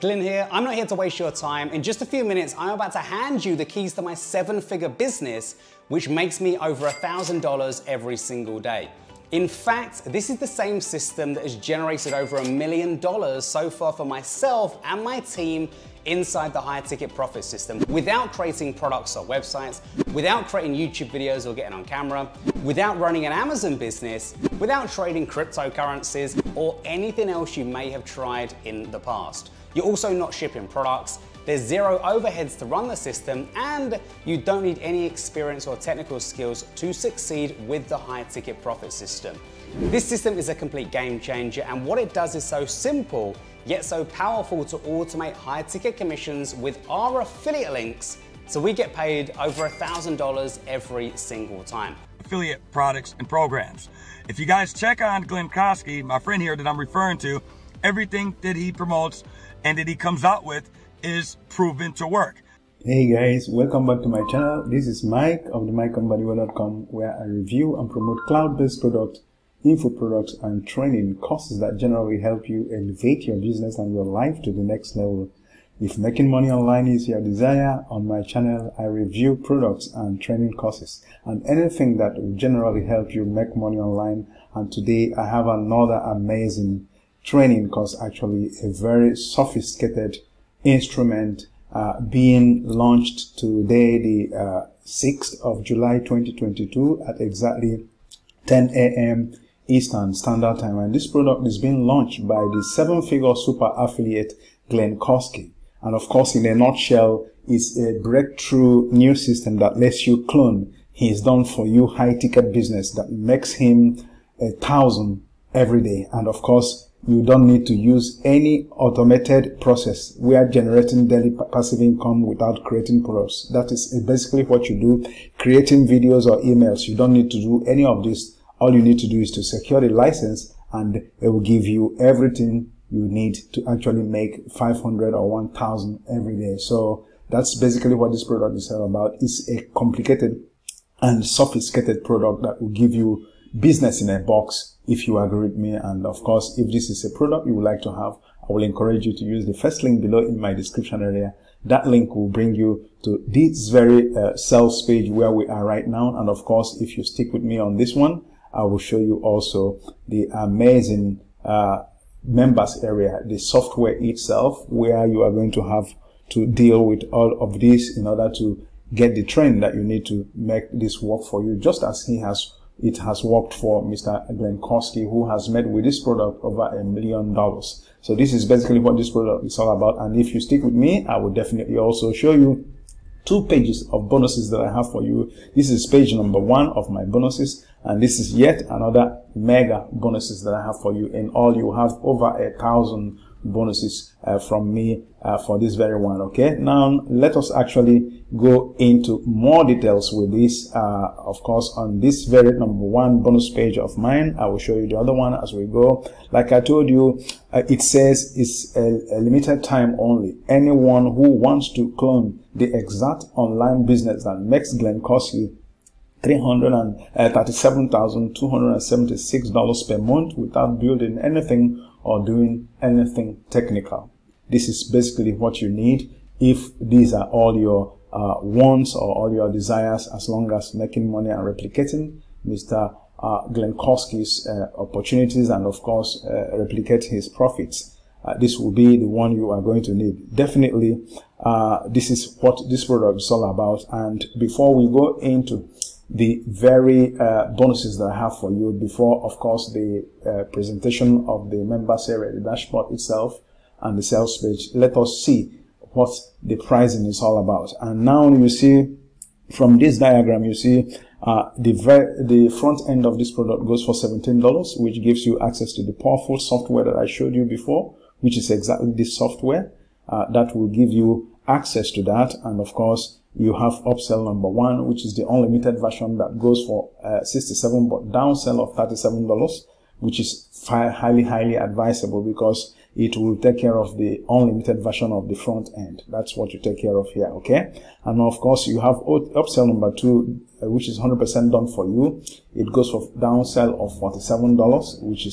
Glenn here. I'm not here to waste your time. In just a few minutes, I'm about to hand you the keys to my 7-figure business, which makes me over $1,000 every single day. In fact, this is the same system that has generated over $1 million so far for myself and my team inside the high ticket profit system without creating products or websites, without creating YouTube videos or getting on camera, without running an Amazon business, without trading cryptocurrencies or anything else you may have tried in the past. You're also not shipping products, there's zero overheads to run the system, and you don't need any experience or technical skills to succeed with the high ticket profit system. This system is a complete game changer, and what it does is so simple, yet so powerful to automate high ticket commissions with our affiliate links, so we get paid over $1,000 every single time. Affiliate products and programs. If you guys check on Glenn Kosky, my friend here that I'm referring to, everything that he promotes and that he comes out with is proven to work. Hey guys, welcome back to my channel. This is Mike of the Mbadiwe.com, where I review and promote cloud-based products, info products, and training courses that generally help you elevate your business and your life to the next level. If making money online is your desire, on my channel I review products and training courses and anything that will generally help you make money online. And today I have another amazing training course, actually a very sophisticated instrument being launched today, the 6th of July 2022 at exactly 10 a.m. Eastern Standard Time. And this product is being launched by the 7-figure super affiliate Glenn Kosky. And of course, in a nutshell, it's a breakthrough new system that lets you clone his done for you high ticket business that makes him 1,000 every day. And of course, you don't need to use any automated process. We are generating daily passive income without creating products. That is basically what you do, creating videos or emails. You don't need to do any of this. All you need to do is to secure the license, and it will give you everything you need to actually make 500 or 1,000 every day. So that's basically what this product is all about. It's a complicated and sophisticated product that will give you business in a box, if you agree with me. And of course, if this is a product you would like to have, I will encourage you to use the first link below in my description area. That link will bring you to this very sales page where we are right now. And of course, if you stick with me on this one, I will show you also the amazing members area, the software itself, where you are going to have to deal with all of this in order to get the trend that you need to make this work for you, just as it has worked for Mr. Glenn Kosky, who has made with this product over $1 million. So this is basically what this product is all about. And if you stick with me, I will definitely also show you 2 pages of bonuses that I have for you. This is page number 1 of my bonuses, and this is yet another mega bonuses that I have for you. In all, you have over 1,000 bonuses from me for this very one. Okay, now let us actually go into more details with this. Of course, on this very number 1 bonus page of mine, I will show you the other one as we go. Like I told you, it says it's a limited time only. Anyone who wants to clone the exact online business that makes Glenn Kosky $337,276 per month without building anything or doing anything technical. This is basically what you need if these are all your wants or all your desires, as long as making money and replicating Mr. Glenn Kosky's opportunities, and of course replicate his profits. This will be the one you are going to need. Definitely, this is what this product is all about. And before we go into the very bonuses that I have for you, before of course the presentation of the members area, the dashboard itself and the sales page, let us see what the pricing is all about. And now you see from this diagram, you see the front end of this product goes for $17, which gives you access to the powerful software that I showed you before, which is exactly this software that will give you access to that. And of course, you have upsell number 1, which is the unlimited version that goes for $67, but downsell of $37, which is highly advisable because it will take care of the unlimited version of the front end. That's what you take care of here, okay? And of course, you have upsell number 2, which is 100% done for you. It goes for downsell of $47, which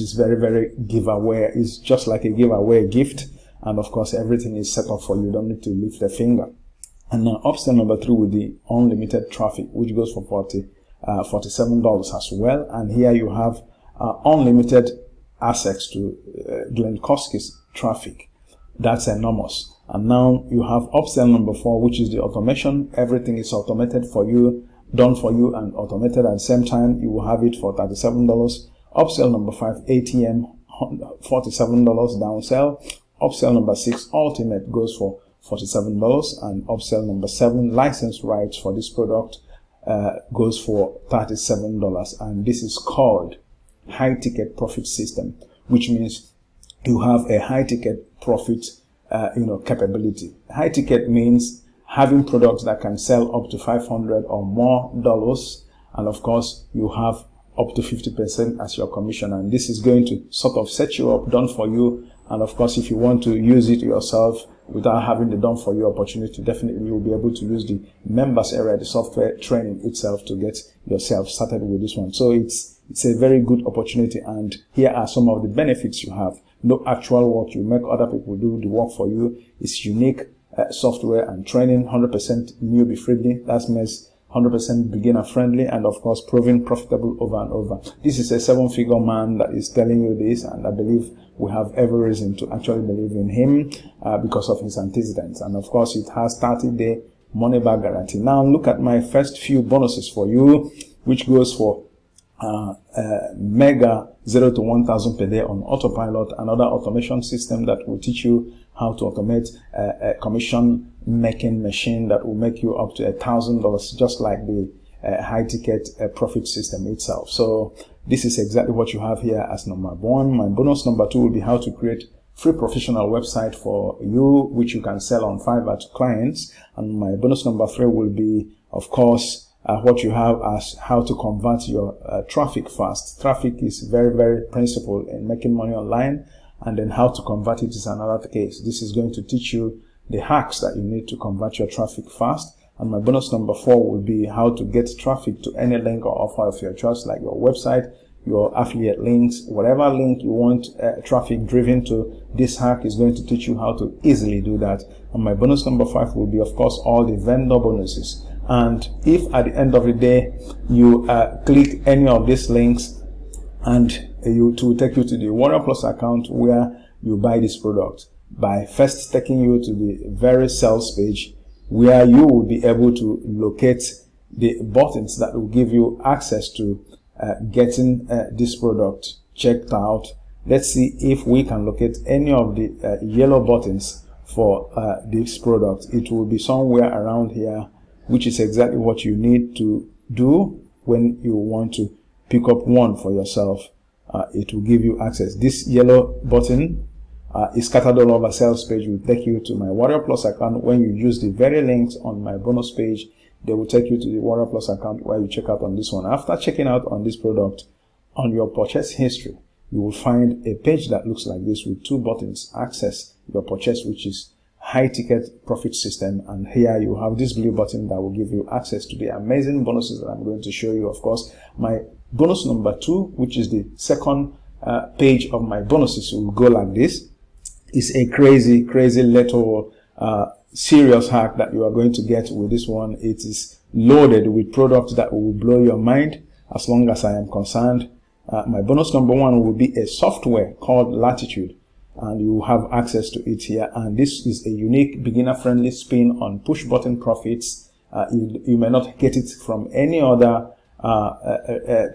is very giveaway. It's just like a giveaway gift. and of course everything is set up for you. You don't need to lift a finger. And now upsell number 3 with the unlimited traffic, which goes for $47 as well. And here you have unlimited access to Glenn Koski's traffic. That's enormous. And now you have upsell number 4, which is the automation. Everything is automated for you, done for you, and automated at the same time. You will have it for $37. Upsell number 5, ATM, $47 downsell. Upsell number 6, ultimate, goes for $47. And upsell number 7, license rights for this product, goes for $37. And this is called high ticket profit system, which means you have a high ticket profit capability. High ticket means having products that can sell up to $500 or more dollars, and of course you have up to 50% as your commission. And this is going to sort of set you up, done for you. And of course, if you want to use it yourself without having the done for you opportunity, definitely you'll be able to use the members area, the software training itself, to get yourself started with this one. So it's a very good opportunity. And here are some of the benefits you have. No actual work. You make other people do the work for you. It's unique software and training, 100% newbie friendly. That means 100% beginner friendly, and of course proven profitable over and over. This is a 7-figure man that is telling you this, and I believe we have every reason to actually believe in him because of his antecedents. And of course it has 30-day money back guarantee. Now look at my first few bonuses for you, which goes for mega 0 to 1,000 per day on autopilot, another automation system that will teach you how to automate a commission making machine that will make you up to $1,000, just like the high ticket profit system itself. So this is exactly what you have here as number 1. My bonus number 2 will be how to create free professional website for you, which you can sell on Fiverr to clients. And my bonus number 3 will be, of course, what you have as how to convert your traffic fast. Traffic is very, very principal in making money online, and then how to convert it is another case. This is going to teach you the hacks that you need to convert your traffic fast. And my bonus number 4 will be how to get traffic to any link or offer of your choice, like your website, your affiliate links, whatever link you want traffic driven to. This hack is going to teach you how to easily do that. And my bonus number 5 will be, of course, all the vendor bonuses. And if at the end of the day you click any of these links, and it will take you to the Warrior Plus account where you buy this product, by first taking you to the very sales page, where you will be able to locate the buttons that will give you access to getting this product checked out. Let's see if we can locate any of the yellow buttons for this product. It will be somewhere around here, which is exactly what you need to do when you want to pick up one for yourself. It will give you access. This yellow button is scattered all over sales page, will take you to my Warrior Plus account. When you use the very links on my bonus page, they will take you to the Warrior Plus account where you check out on this one. After checking out on this product, on your purchase history, you will find a page that looks like this with 2 buttons: access your purchase, which is high ticket profit system, and here you have this blue button that will give you access to the amazing bonuses that I'm going to show you. Of course, my bonus number 2, which is the second page of my bonuses, will go like this. It's a crazy little serious hack that you are going to get with this one. It is loaded with products that will blow your mind as long as I am concerned. My bonus number 1 will be a software called Latitude, and you have access to it here. And this is a unique beginner-friendly spin on push-button profits. You may not get it from any other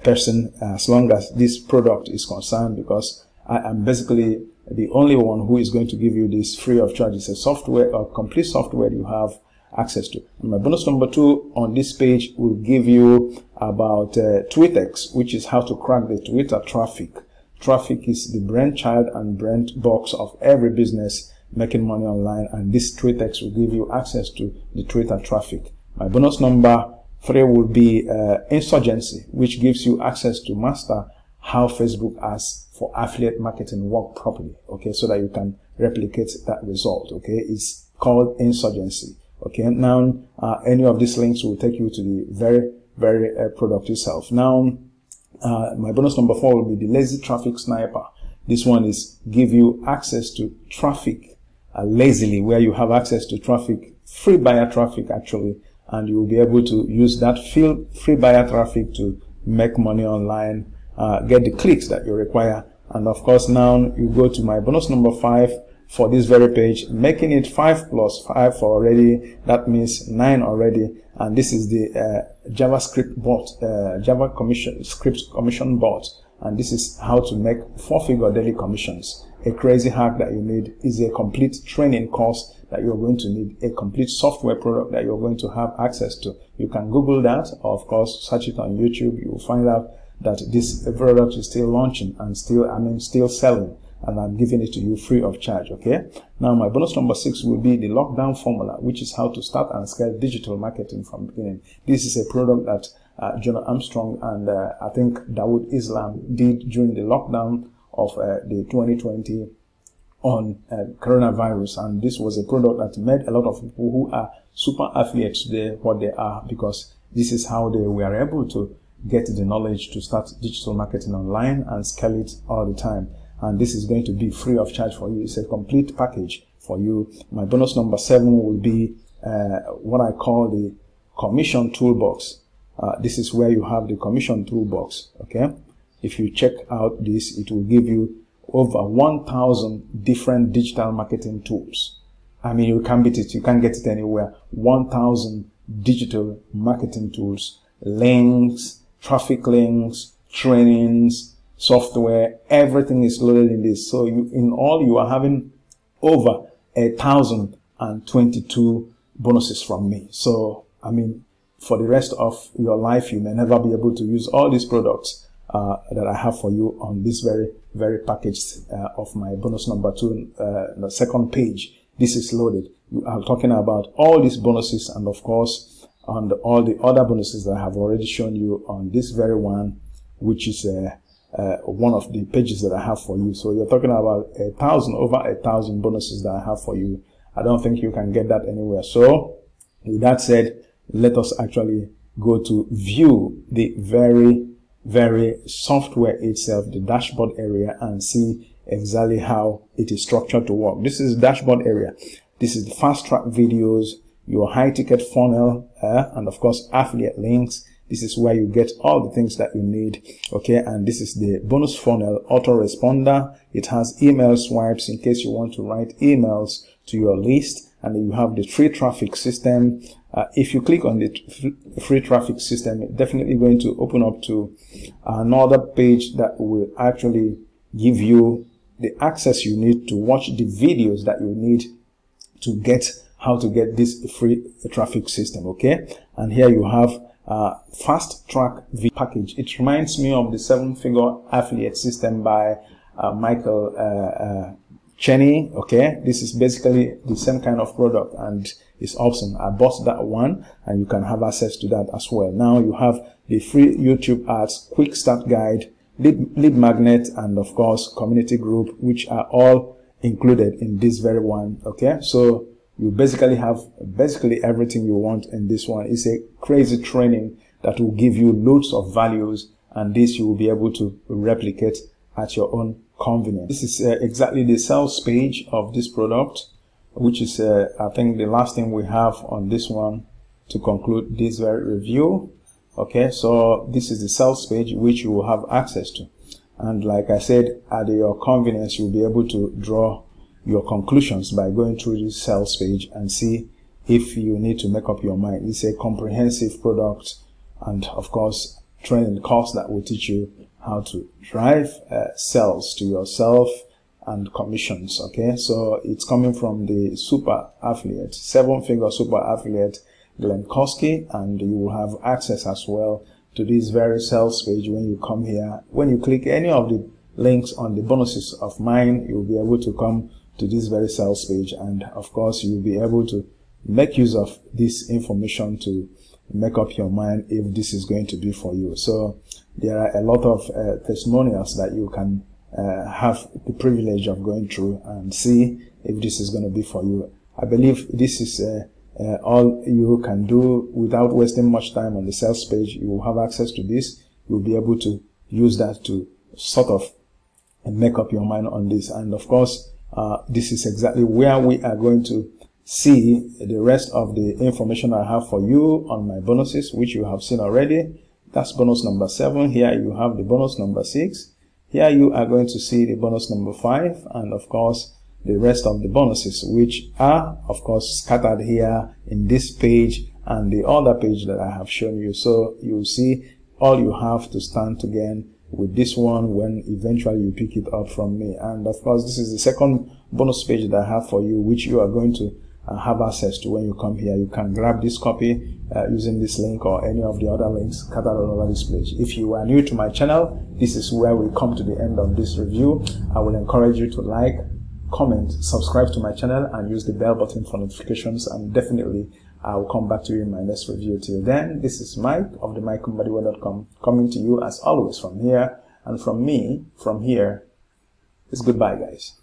person as long as this product is concerned, because I am basically the only one who is going to give you this free of charge. It's a software, a complete software you have access to. And my bonus number 2 on this page will give you about TweetX, which is how to crack the Twitter traffic. Traffic is the brainchild and brain box of every business making money online, and this TweetX will give you access to the Twitter traffic. My bonus number 3 will be Insurgency, which gives you access to master how Facebook ads for affiliate marketing work properly, okay, so that you can replicate that result, okay. It's called Insurgency, okay. Now any of these links will take you to the very product itself. Now my bonus number 4 will be the Lazy Traffic Sniper. This one is give you access to traffic lazily, where you have access to traffic, free buyer traffic actually, and you will be able to use that free buyer traffic to make money online, get the clicks that you require. And of course, now you go to my bonus number 5 for this very page, making it 5 plus 5 for already. That means 9 already. And this is the JavaScript bot, Java script commission bot. And this is how to make 4-figure daily commissions. A crazy hack that you need is a complete training course that you're going to need, a complete software product that you're going to have access to. You can Google that, or of course search it on YouTube. You will find out that this product is still launching and still selling, and I'm giving it to you free of charge. Okay, now my bonus number 6 will be the lockdown formula, which is how to start and scale digital marketing from the beginning. This is a product that Jonah Armstrong and I think Dawood Islam did during the lockdown of the 2020 on coronavirus, and this was a product that made a lot of people who are super affiliates today what they are, because this is how they were able to get the knowledge to start digital marketing online and scale it all the time. And this is going to be free of charge for you. It's a complete package for you. My bonus number 7 will be what I call the commission toolbox. This is where you have the commission toolbox. Okay, if you check out this, it will give you over 1,000 different digital marketing tools. I mean, you can't beat it. You can't get it anywhere. 1,000 digital marketing tools, links, traffic links, trainings, software, everything is loaded in this. So in all, you are having over 1,022 bonuses from me. So, I mean, for the rest of your life, you may never be able to use all these products that I have for you on this very packaged of my bonus number 2, the second page. This is loaded. You are talking about all these bonuses, and of course, on all the other bonuses that I have already shown you on this very one, which is one of the pages that I have for you. So you're talking about over 1,000 bonuses that I have for you. I don't think you can get that anywhere. So with that said, let us actually go to view the very software itself, the dashboard area, and see exactly how it is structured to work. This is the dashboard area. This is the fast track videos, your high ticket funnel, and of course affiliate links. This is where you get all the things that you need. Okay, and this is the bonus funnel autoresponder. It has email swipes in case you want to write emails to your list, and then you have the free traffic system. If you click on the free traffic system, it's definitely going to open up to another page that will actually give you the access you need to watch the videos that you need to get how to get this free traffic system. Okay, and here you have fast track package. It reminds me of the 7-figure affiliate system by Michael Cheney. Okay, this is basically the same kind of product and it's awesome. I bought that one and you can have access to that as well. Now you have the free YouTube ads, quick start guide, lead magnet, and of course community group, which are all included in this very one. Okay, so you basically have everything you want in this one. It's a crazy training that will give you loads of values, and this you will be able to replicate at your own convenience. This is exactly the sales page of this product, which is I think the last thing we have on this one to conclude this very review. Okay, so this is the sales page which you will have access to, and like I said, at your convenience you'll be able to draw your conclusions by going through this sales page and see if you need to make up your mind. It's a comprehensive product, and of course training course that will teach you how to drive sales to yourself and commissions. Okay, so it's coming from the super affiliate, 7-figure super affiliate Glenn Koski, and you will have access as well to this very sales page when you come here. When you click any of the links on the bonuses of mine, you'll be able to come to this very sales page, and of course you'll be able to make use of this information to make up your mind if this is going to be for you. So there are a lot of testimonials that you can have the privilege of going through and see if this is going to be for you. I believe this is all you can do without wasting much time on the sales page. You will have access to this. You'll be able to use that to sort of make up your mind on this. And of course, this is exactly where we are going to see the rest of the information I have for you on my bonuses, which you have seen already. That's bonus number 7. Here you have the bonus number 6. Here you are going to see the bonus number 5, and of course the rest of the bonuses, which are of course scattered here in this page and the other page that I have shown you. So you see all you have to stand to gain with this one when eventually you pick it up from me. And of course this is the second bonus page that I have for you, which you are going to have access to when you come here. You can grab this copy using this link or any of the other links scattered all over this page. If you are new to my channel, this is where we come to the end of this review. I will encourage you to like, comment, subscribe to my channel, and use the bell button for notifications, and definitely I will come back to you in my next review. Till then, this is Mike of the MikeMbadiwe.com coming to you as always from here, and from me, from here, it's goodbye guys.